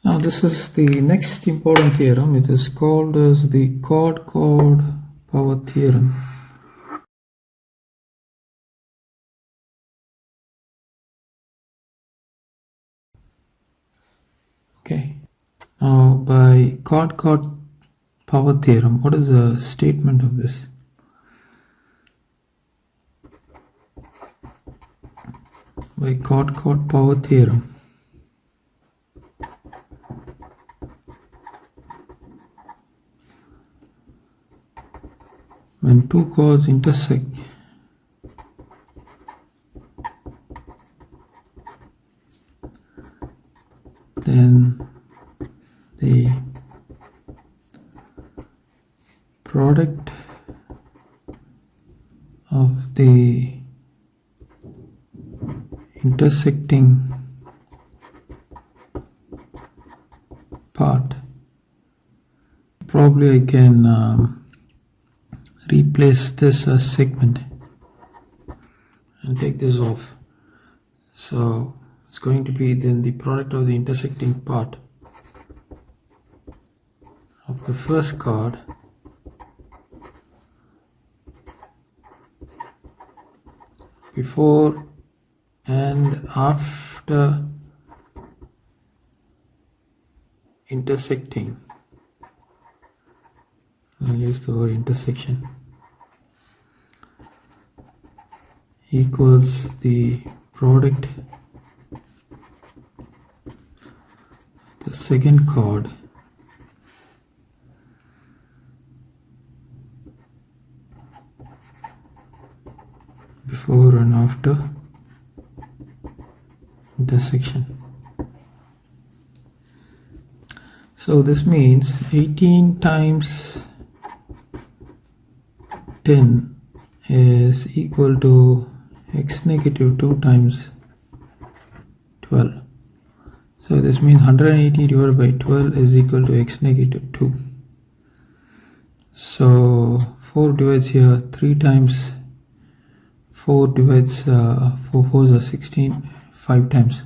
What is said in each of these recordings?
Now this is the next important theorem. It is called as the Chord-Chord Power Theorem. Okay. Now by Chord-Chord Power Theorem, what is the statement of this? By Chord-Chord Power Theorem, when two chords intersect, then the product of the intersecting part, probably I can replace this as segment and take this off. So it's going to be then the product of the intersecting part of the first chord before and after intersecting. I'll use the word intersection, equals the product the second chord before and after intersection. So this means 18 times 10 is equal to x negative 2 times 12. So this means 180 divided by 12 is equal to x negative 2. So 4 divides here 3 times, 4 divides 4 4s are 16, 5 times,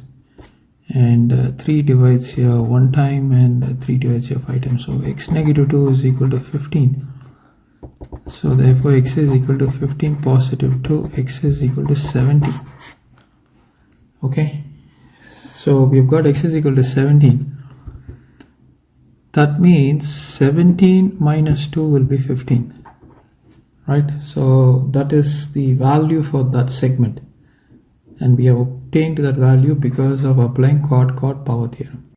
and 3 divides here 1 time, and 3 divides here 5 times. So x negative 2 is equal to 15. So therefore x is equal to 15 positive 2, x is equal to 70. Okay, so we've got x is equal to 17. That means 17 minus 2 will be 15, right? So that is the value for that segment, and we have obtained that value because of applying Chord-Chord Power Theorem.